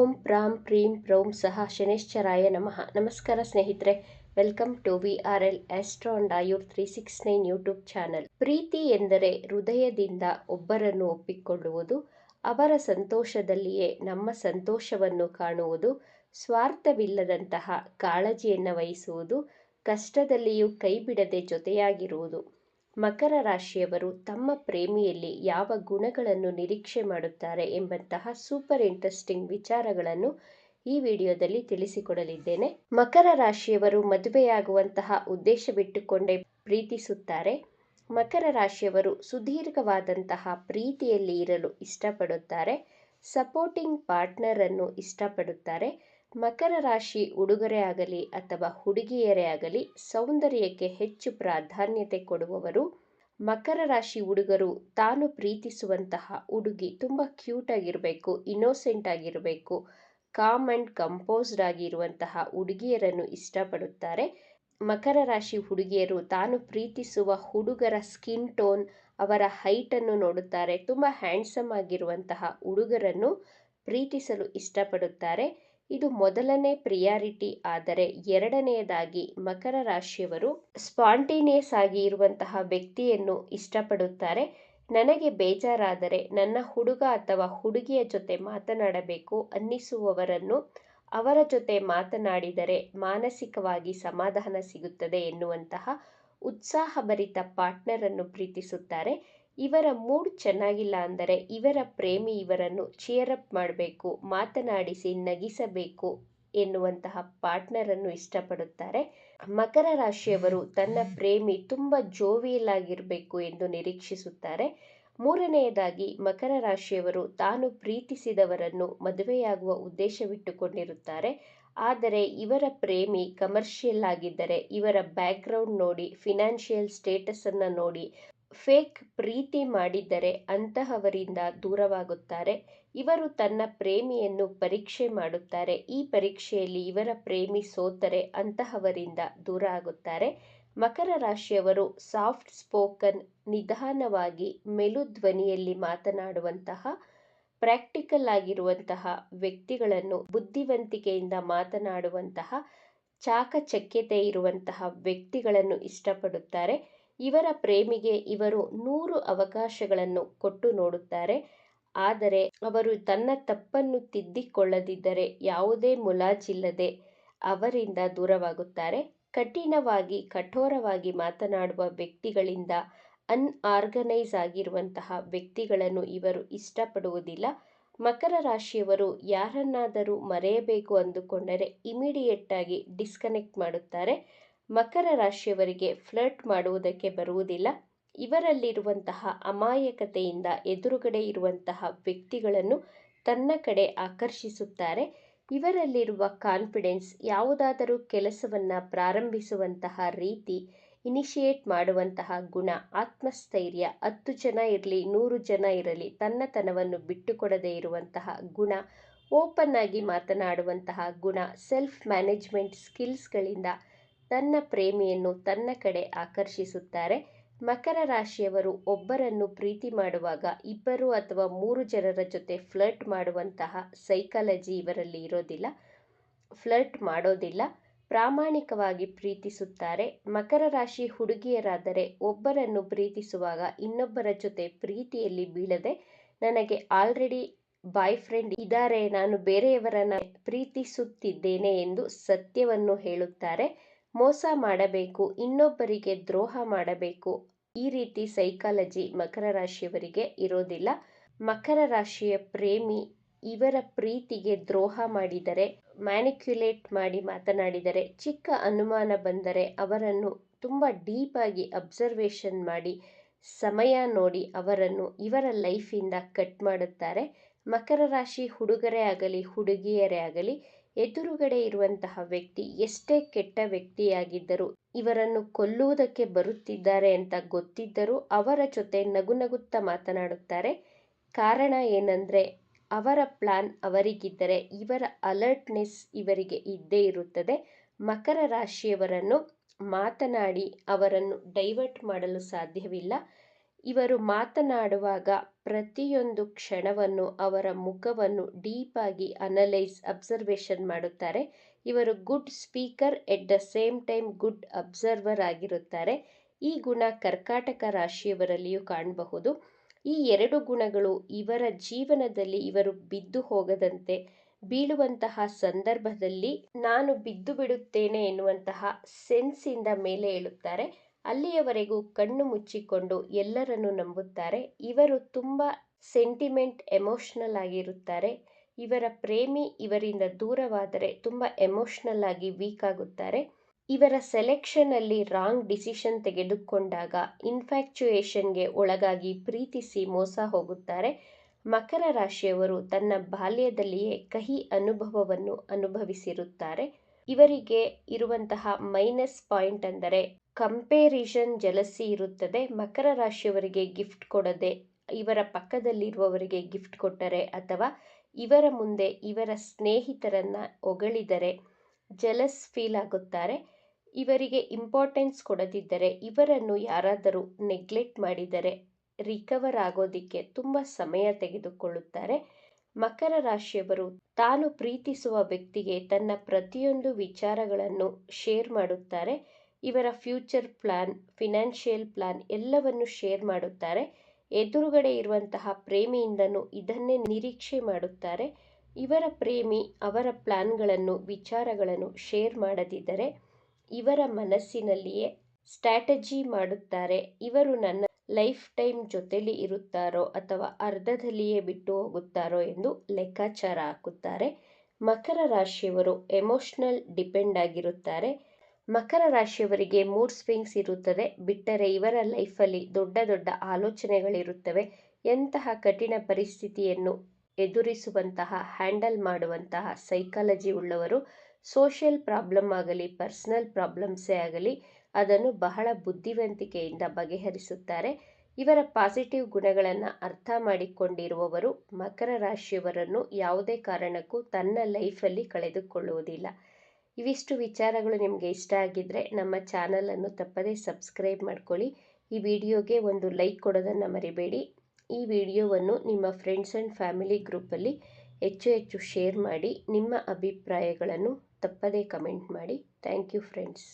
ಓಂ ಪ್ರಾಂ ಪ್ರೀಂ ಪ್ರೌಂ ಸಹ ಶನೈಶ್ಚರಾಯ ನಮಃ. ನಮಸ್ಕಾರ ಸ್ನೇಹಿತರೆ, welcome to VRL astro and Ayur 369 YouTube channel. ಪ್ರೀತಿ ಎಂದರೆ ಹೃದಯದಿಂದ ಒಬ್ಬರನ್ನು ಒಪ್ಪಿಕೊಳ್ಳುವುದು, ಅವರ ಸಂತೋಷದಲ್ಲಿಯೇ ನಮ್ಮ ಸಂತೋಷವನ್ನು ಕಾಣುವುದು, ಸ್ವಾರ್ಥವಿಲ್ಲದಂತಹ ಕಾಳಜಿಯನ್ನು ವಹಿಸುವುದು, ಕಷ್ಟದಲ್ಲಿಯೂ ಕೈಬಿಡದೆ ಜೊತೆಯಾಗಿರುವುದು. ಮಕರ ರಾಶಿಯವರು ತಮ್ಮ ಪ್ರೇಮಿಯಲ್ಲಿ ಯಾವ ಗುಣಗಳನ್ನು ನಿರೀಕ್ಷೆ ಮಾಡುತ್ತಾರೆ ಎಂಬಂತಹ ಸೂಪರ್ ಇಂಟ್ರೆಸ್ಟಿಂಗ್ ವಿಚಾರಗಳನ್ನು ಈ ವಿಡಿಯೋದಲ್ಲಿ ತಿಳಿಸಿಕೊಡಲಿದ್ದೇನೆ. ಮಕರ ರಾಶಿಯವರು ಮದುವೆಯಾಗುವಂತಹ ಉದ್ದೇಶವಿಟ್ಟುಕೊಂಡೇ ಪ್ರೀತಿಸುತ್ತಾರೆ. ಮಕರ ರಾಶಿಯವರು ಸುದೀರ್ಘವಾದಂತಹ ಪ್ರೀತಿಯಲ್ಲಿ ಇರಲು ಇಷ್ಟಪಡುತ್ತಾರೆ. ಸಪೋರ್ಟಿಂಗ್ ಪಾರ್ಟ್ನರ್ ಅನ್ನು ಇಷ್ಟಪಡುತ್ತಾರೆ. ಮಕರ ರಾಶಿ ಉಡುಗೊರೆ ಆಗಲಿ ಅಥವಾ ಹುಡುಗಿಯರೇ ಆಗಲಿ ಸೌಂದರ್ಯಕ್ಕೆ ಹೆಚ್ಚು ಪ್ರಾಧಾನ್ಯತೆ ಕೊಡುವವರು. ಮಕರ ರಾಶಿ ಹುಡುಗರು ತಾನು ಪ್ರೀತಿಸುವಂತಹ ಹುಡುಗಿ ತುಂಬ ಕ್ಯೂಟ್ ಆಗಿರಬೇಕು, ಇನ್ನೋಸೆಂಟ್ ಆಗಿರಬೇಕು, ಕಾಮ್ ಅಂಡ್ ಕಂಪೋಸ್ಡ್ ಆಗಿರುವಂತಹ ಹುಡುಗಿಯರನ್ನು ಇಷ್ಟಪಡುತ್ತಾರೆ. ಮಕರ ರಾಶಿ ಹುಡುಗಿಯರು ತಾನು ಪ್ರೀತಿಸುವ ಹುಡುಗರ ಸ್ಕಿನ್ ಟೋನ್, ಅವರ ಹೈಟನ್ನು ನೋಡುತ್ತಾರೆ. ತುಂಬ ಹ್ಯಾಂಡ್ಸಮ್ ಆಗಿರುವಂತಹ ಹುಡುಗರನ್ನು ಪ್ರೀತಿಸಲು ಇಷ್ಟಪಡುತ್ತಾರೆ. ಇದು ಮೊದಲನೇ ಪ್ರಿಯಾರಿಟಿ. ಆದರೆ ಎರಡನೆಯದಾಗಿ ಮಕರ ರಾಶಿಯವರು ಸ್ಪಾಂಟೇನಿಯಸ್ ಆಗಿ ಇರುವಂತಹ ವ್ಯಕ್ತಿಯನ್ನು ಇಷ್ಟಪಡುತ್ತಾರೆ. ನನಗೆ ಬೇಜಾರಾದರೆ ನನ್ನ ಹುಡುಗ ಅಥವಾ ಹುಡುಗಿಯ ಜೊತೆ ಮಾತನಾಡಬೇಕು ಅನ್ನಿಸುವವರನ್ನು ಅವರ ಜೊತೆ ಮಾತನಾಡಿದರೆ ಮಾನಸಿಕವಾಗಿ ಸಮಾಧಾನ ಸಿಗುತ್ತದೆ ಎನ್ನುವಂತಹ ಉತ್ಸಾಹಭರಿತ ಪಾರ್ಟ್ನರ್ ಅನ್ನು ಪ್ರೀತಿಸುತ್ತಾರೆ. ಇವರ ಮೂಡ್ ಚೆನ್ನಾಗಿಲ್ಲ ಅಂದರೆ ಇವರ ಪ್ರೇಮಿ ಇವರನ್ನು ಚಿಯರಪ್ ಮಾಡಬೇಕು, ಮಾತನಾಡಿಸಿ ನಗಿಸಬೇಕು ಎನ್ನುವಂತಹ ಪಾರ್ಟ್ನರ್ ಅನ್ನು ಇಷ್ಟಪಡುತ್ತಾರೆ. ಮಕರ ರಾಶಿಯವರು ತನ್ನ ಪ್ರೇಮಿ ತುಂಬ ಜೋವಿಯಲ್ ಆಗಿರಬೇಕು ಎಂದು ನಿರೀಕ್ಷಿಸುತ್ತಾರೆ. ಮೂರನೆಯದಾಗಿ ಮಕರ ರಾಶಿಯವರು ತಾನು ಪ್ರೀತಿಸಿದವರನ್ನು ಮದುವೆಯಾಗುವ ಉದ್ದೇಶವಿಟ್ಟುಕೊಂಡಿರುತ್ತಾರೆ. ಆದರೆ ಇವರ ಪ್ರೇಮಿ ಕಮರ್ಷಿಯಲ್ ಆಗಿದ್ದರೆ, ಇವರ ಬ್ಯಾಕ್ಗ್ರೌಂಡ್ ನೋಡಿ, ಫಿನಾನ್ಷಿಯಲ್ ಸ್ಟೇಟಸ್ ಅನ್ನು ನೋಡಿ ಫೇಕ್ ಪ್ರೀತಿ ಮಾಡಿದ್ದರೆ ಅಂತಹವರಿಂದ ದೂರವಾಗುತ್ತಾರೆ. ಇವರು ತನ್ನ ಪ್ರೇಮಿಯನ್ನು ಪರೀಕ್ಷೆ ಮಾಡುತ್ತಾರೆ. ಈ ಪರೀಕ್ಷೆಯಲ್ಲಿ ಇವರ ಪ್ರೇಮಿ ಸೋತರೆ ಅಂತಹವರಿಂದ ದೂರ ಆಗುತ್ತಾರೆ. ಮಕರ ರಾಶಿಯವರು ಸಾಫ್ಟ್ ಸ್ಪೋಕನ್, ನಿಧಾನವಾಗಿ ಮೆಲು ಧ್ವನಿಯಲ್ಲಿ ಮಾತನಾಡುವಂತಹ, ಪ್ರಾಕ್ಟಿಕಲ್ ಆಗಿರುವಂತಹ ವ್ಯಕ್ತಿಗಳನ್ನು, ಬುದ್ಧಿವಂತಿಕೆಯಿಂದ ಮಾತನಾಡುವಂತಹ, ಚಾಕಚಕ್ಯತೆ ಇರುವಂತಹ ವ್ಯಕ್ತಿಗಳನ್ನು ಇಷ್ಟಪಡುತ್ತಾರೆ. ಇವರ ಪ್ರೇಮಿಗೆ ಇವರು 100 ಅವಕಾಶಗಳನ್ನು ಕೊಟ್ಟು ನೋಡುತ್ತಾರೆ. ಆದರೆ ಅವರು ತನ್ನ ತಪ್ಪನ್ನು ತಿದ್ದಿಕೊಳ್ಳದಿದ್ದರೆ ಯಾವುದೇ ಮುಲಾಜಿಲ್ಲದೆ ಅವರಿಂದ ದೂರವಾಗುತ್ತಾರೆ. ಕಠಿಣವಾಗಿ, ಕಠೋರವಾಗಿ ಮಾತನಾಡುವ ವ್ಯಕ್ತಿಗಳಿಂದ, ಅನ್ಆರ್ಗನೈಸ್ ಆಗಿರುವಂತಹ ವ್ಯಕ್ತಿಗಳನ್ನು ಇವರು ಇಷ್ಟಪಡುವುದಿಲ್ಲ. ಮಕರ ರಾಶಿಯವರು ಯಾರನ್ನಾದರೂ ಮರೆಯಬೇಕು ಅಂದುಕೊಂಡರೆ ಇಮಿಡಿಯೇಟ್ ಆಗಿ ಡಿಸ್ಕನೆಕ್ಟ್ ಮಾಡುತ್ತಾರೆ. ಮಕರ ರಾಶಿಯವರಿಗೆ ಫ್ಲರ್ಟ್ ಮಾಡುವುದಕ್ಕೆ ಬರುವುದಿಲ್ಲ. ಇವರಲ್ಲಿರುವಂತಹ ಅಮಾಯಕತೆಯಿಂದ ಎದುರುಗಡೆ ಇರುವಂತಹ ವ್ಯಕ್ತಿಗಳನ್ನು ತನ್ನ ಕಡೆ ಆಕರ್ಷಿಸುತ್ತಾರೆ. ಇವರಲ್ಲಿರುವ ಕಾನ್ಫಿಡೆನ್ಸ್, ಯಾವುದಾದರೂ ಕೆಲಸವನ್ನು ಪ್ರಾರಂಭಿಸುವಂತಹ ರೀತಿ, ಇನಿಷಿಯೇಟ್ ಮಾಡುವಂತಹ ಗುಣ, ಆತ್ಮಸ್ಥೈರ್ಯ, 10 ಜನ ಇರಲಿ 100 ಜನ ಇರಲಿ ತನ್ನತನವನ್ನು ಬಿಟ್ಟುಕೊಡದೇ ಇರುವಂತಹ ಗುಣ, ಓಪನ್ ಆಗಿ ಮಾತನಾಡುವಂತಹ ಗುಣ, ಸೆಲ್ಫ್ ಮ್ಯಾನೇಜ್ಮೆಂಟ್ ಸ್ಕಿಲ್ಸ್ಗಳಿಂದ ತನ್ನ ಪ್ರೇಮಿಯನ್ನು ತನ್ನ ಕಡೆ ಆಕರ್ಷಿಸುತ್ತಾರೆ. ಮಕರ ರಾಶಿಯವರು ಒಬ್ಬರನ್ನು ಪ್ರೀತಿ ಮಾಡುವಾಗ 2 ಅಥವಾ 3 ಜನರ ಜೊತೆ ಫ್ಲರ್ಟ್ ಮಾಡುವಂತಹ ಸೈಕಾಲಜಿ ಇವರಲ್ಲಿ ಇರೋದಿಲ್ಲ. ಫ್ಲರ್ಟ್ ಮಾಡೋದಿಲ್ಲ, ಪ್ರಾಮಾಣಿಕವಾಗಿ ಪ್ರೀತಿಸುತ್ತಾರೆ. ಮಕರ ರಾಶಿ ಹುಡುಗಿಯರಾದರೆ ಒಬ್ಬರನ್ನು ಪ್ರೀತಿಸುವಾಗ ಇನ್ನೊಬ್ಬರ ಜೊತೆ ಪ್ರೀತಿಯಲ್ಲಿ ಬೀಳದೆ, ನನಗೆ ಆಲ್ರೆಡಿ ಬಾಯ್ ಫ್ರೆಂಡ್ ಇದ್ದಾರೆ, ನಾನು ಬೇರೆಯವರನ್ನ ಪ್ರೀತಿಸುತ್ತಿದ್ದೇನೆ ಎಂದು ಸತ್ಯವನ್ನು ಹೇಳುತ್ತಾರೆ. ಮೋಸ ಮಾಡಬೇಕು, ಇನ್ನೊಬ್ಬರಿಗೆ ದ್ರೋಹ ಮಾಡಬೇಕು, ಈ ರೀತಿ ಸೈಕಾಲಜಿ ಮಕರ ರಾಶಿಯವರಿಗೆ ಇರೋದಿಲ್ಲ. ಮಕರ ರಾಶಿಯ ಪ್ರೇಮಿ ಇವರ ಪ್ರೀತಿಗೆ ದ್ರೋಹ ಮಾಡಿದರೆ, ಮ್ಯಾನಿಕ್ಯುಲೇಟ್ ಮಾಡಿ ಮಾತನಾಡಿದರೆ, ಚಿಕ್ಕ ಅನುಮಾನ ಬಂದರೆ ಅವರನ್ನು ತುಂಬ ಡೀಪ್ ಆಗಿ ಅಬ್ಸರ್ವೇಷನ್ ಮಾಡಿ, ಸಮಯ ನೋಡಿ ಅವರನ್ನು ಇವರ ಲೈಫಿಂದ ಕಟ್ ಮಾಡುತ್ತಾರೆ. ಮಕರ ರಾಶಿ ಹುಡುಗರೇ ಆಗಲಿ ಹುಡುಗಿಯರೇ ಆಗಲಿ ಎದುರುಗಡೆ ಇರುವಂತಹ ವ್ಯಕ್ತಿ ಎಷ್ಟೇ ಕೆಟ್ಟ ವ್ಯಕ್ತಿಯಾಗಿದ್ದರೂ, ಇವರನ್ನು ಕೊಲ್ಲುವುದಕ್ಕೆ ಬರುತ್ತಿದ್ದಾರೆ ಅಂತ ಗೊತ್ತಿದ್ದರೂ ಅವರ ಜೊತೆ ನಗುತ್ತಾ ಮಾತನಾಡುತ್ತಾರೆ. ಕಾರಣ ಏನಂದರೆ ಅವರ ಪ್ಲಾನ್ ಅವರಿಗಿದ್ದರೆ ಇವರ ಅಲರ್ಟ್ನೆಸ್ ಇವರಿಗೆ ಇದ್ದೇ ಇರುತ್ತದೆ. ಮಕರ ರಾಶಿಯವರನ್ನು ಮಾತನಾಡಿ ಅವರನ್ನು ಡೈವರ್ಟ್ ಮಾಡಲು ಸಾಧ್ಯವಿಲ್ಲ. ಇವರು ಮಾತನಾಡುವಾಗ ಪ್ರತಿಯೊಂದು ಕ್ಷಣವನ್ನು ಅವರ ಮುಖವನ್ನು ಡೀಪಾಗಿ ಅಬ್ಸರ್ವೇಷನ್ ಮಾಡುತ್ತಾರೆ. ಇವರು good speaker at the same time good observer ಆಗಿರುತ್ತಾರೆ. ಈ ಗುಣ ಕರ್ಕಾಟಕ ರಾಶಿಯವರಲ್ಲಿಯೂ ಕಾಣಬಹುದು. ಈ ಎರಡು ಗುಣಗಳು ಇವರ ಜೀವನದಲ್ಲಿ ಇವರು ಬಿದ್ದು ಹೋಗದಂತೆ, ಬೀಳುವಂತಹ ಸಂದರ್ಭದಲ್ಲಿ ನಾನು ಬಿದ್ದು ಬಿಡುತ್ತೇನೆ ಎನ್ನುವಂತಹ ಸೆನ್ಸಿಂದ ಮೇಲೆ ಏಳುತ್ತಾರೆ. ಅಲ್ಲಿಯವರೆಗೂ ಕಣ್ಣು ಮುಚ್ಚಿಕೊಂಡು ಎಲ್ಲರನ್ನು ನಂಬುತ್ತಾರೆ. ಇವರು ತುಂಬ ಸೆಂಟಿಮೆಂಟ್ ಎಮೋಷನಲ್ ಆಗಿರುತ್ತಾರೆ. ಇವರ ಪ್ರೇಮಿ ಇವರಿಂದ ದೂರವಾದರೆ ತುಂಬ ಎಮೋಷನಲ್ ಆಗಿ ವೀಕ್ ಆಗುತ್ತಾರೆ. ಇವರ ಸೆಲೆಕ್ಷನ್ ಅಲ್ಲಿ ರಾಂಗ್ ಡಿಸಿಷನ್ ತೆಗೆದುಕೊಂಡಾಗ ಇನ್ಫ್ಯಾಕ್ಚುಯೇಷನ್ಗೆ ಒಳಗಾಗಿ ಪ್ರೀತಿಸಿ ಮೋಸ ಹೋಗುತ್ತಾರೆ. ಮಕರ ರಾಶಿಯವರು ತನ್ನ ಬಾಲ್ಯದಲ್ಲಿಯೇ ಕಹಿ ಅನುಭವವನ್ನು ಅನುಭವಿಸಿರುತ್ತಾರೆ. ಇವರಿಗೆ ಇರುವಂತಹ ಮೈನಸ್ ಪಾಯಿಂಟ್ ಅಂದರೆ ಕಂಪೇರಿಷನ್ ಜಲಸಿ ಇರುತ್ತದೆ. ಮಕರ ರಾಶಿಯವರಿಗೆ ಗಿಫ್ಟ್ ಕೊಡದೆ ಇವರ ಪಕ್ಕದಲ್ಲಿರುವವರಿಗೆ ಗಿಫ್ಟ್ ಕೊಟ್ಟರೆ ಅಥವಾ ಇವರ ಮುಂದೆ ಇವರ ಸ್ನೇಹಿತರನ್ನ ಹೊಗಳಿದರೆ ಜಲಸ್ ಫೀಲ್ ಆಗುತ್ತಾರೆ. ಇವರಿಗೆ ಇಂಪಾರ್ಟೆನ್ಸ್ ಕೊಡದಿದ್ದರೆ, ಇವರನ್ನು ಯಾರಾದರೂ ನೆಗ್ಲೆಕ್ಟ್ ಮಾಡಿದರೆ ರಿಕವರ್ ಆಗೋದಿಕ್ಕೆ ತುಂಬ ಸಮಯ ತೆಗೆದುಕೊಳ್ಳುತ್ತಾರೆ. ಮಕರ ರಾಶಿಯವರು ತಾನು ಪ್ರೀತಿಸುವ ವ್ಯಕ್ತಿಗೆ ತನ್ನ ಪ್ರತಿಯೊಂದು ವಿಚಾರಗಳನ್ನು ಶೇರ್ ಮಾಡುತ್ತಾರೆ. ಇವರ ಫ್ಯೂಚರ್ ಪ್ಲಾನ್, ಫಿನಾನ್ಷಿಯಲ್ ಪ್ಲಾನ್ ಎಲ್ಲವನ್ನು ಶೇರ್ ಮಾಡುತ್ತಾರೆ. ಎದುರುಗಡೆ ಇರುವಂತಹ ಪ್ರೇಮಿಯಿಂದನೂ ಇದನ್ನೇ ನಿರೀಕ್ಷೆ ಮಾಡುತ್ತಾರೆ. ಇವರ ಪ್ರೇಮಿ ಅವರ ಪ್ಲಾನ್ಗಳನ್ನು, ವಿಚಾರಗಳನ್ನು ಶೇರ್ ಮಾಡದಿದ್ದರೆ ಇವರ ಮನಸ್ಸಿನಲ್ಲಿಯೇ ಸ್ಟ್ರಾಟಜಿ ಮಾಡುತ್ತಾರೆ. ಇವರು ನನ್ನ ಲೈಫ್ ಟೈಮ್ ಜೊತೆಲಿ ಇರುತ್ತಾರೋ ಅಥವಾ ಅರ್ಧದಲ್ಲಿಯೇ ಬಿಟ್ಟು ಹೋಗುತ್ತಾರೋ ಎಂದು ಲೆಕ್ಕಾಚಾರ ಹಾಕುತ್ತಾರೆ. ಮಕರ ರಾಶಿಯವರು ಎಮೋಷನಲ್ ಡಿಪೆಂಡ್ ಆಗಿರುತ್ತಾರೆ. ಮಕರ ರಾಶಿಯವರಿಗೆ ಮೂಡ್ ಸ್ವಿಂಗ್ಸ್ ಇರುತ್ತದೆ. ಬಿಟ್ಟರೆ ಇವರ ಲೈಫಲ್ಲಿ ದೊಡ್ಡ ದೊಡ್ಡ ಆಲೋಚನೆಗಳಿರುತ್ತವೆ. ಎಂತಹ ಕಠಿಣ ಪರಿಸ್ಥಿತಿಯನ್ನು ಎದುರಿಸುವಂತಹ, ಹ್ಯಾಂಡಲ್ ಮಾಡುವಂತಹ ಸೈಕಾಲಜಿ ಉಳ್ಳವರು. ಸೋಷಿಯಲ್ ಪ್ರಾಬ್ಲಮ್ ಆಗಲಿ, ಪರ್ಸನಲ್ ಪ್ರಾಬ್ಲಮ್ಸೇ ಆಗಲಿ, ಅದನ್ನು ಬಹಳ ಬುದ್ಧಿವಂತಿಕೆಯಿಂದ ಬಗೆಹರಿಸುತ್ತಾರೆ. ಇವರ ಪಾಸಿಟಿವ್ ಗುಣಗಳನ್ನು ಅರ್ಥ ಮಾಡಿಕೊಂಡಿರುವವರು ಮಕರ ರಾಶಿಯವರನ್ನು ಯಾವುದೇ ಕಾರಣಕ್ಕೂ ತನ್ನ ಲೈಫಲ್ಲಿ ಕಳೆದುಕೊಳ್ಳುವುದಿಲ್ಲ. ಇವಿಷ್ಟು ವಿಚಾರಗಳು ನಿಮಗೆ ಇಷ್ಟ ಆಗಿದ್ದರೆ ನಮ್ಮ ಚಾನಲನ್ನು ತಪ್ಪದೇ ಸಬ್ಸ್ಕ್ರೈಬ್ ಮಾಡ್ಕೊಳ್ಳಿ. ಈ ವಿಡಿಯೋಗೆ ಒಂದು ಲೈಕ್ ಕೊಡೋದನ್ನು ಮರಿಬೇಡಿ. ಈ ವಿಡಿಯೋವನ್ನು ನಿಮ್ಮ ಫ್ರೆಂಡ್ಸ್ ಆ್ಯಂಡ್ ಫ್ಯಾಮಿಲಿ ಗ್ರೂಪಲ್ಲಿ ಹೆಚ್ಚು ಹೆಚ್ಚು ಶೇರ್ ಮಾಡಿ. ನಿಮ್ಮ ಅಭಿಪ್ರಾಯಗಳನ್ನು ತಪ್ಪದೇ ಕಮೆಂಟ್ ಮಾಡಿ. Thank you friends.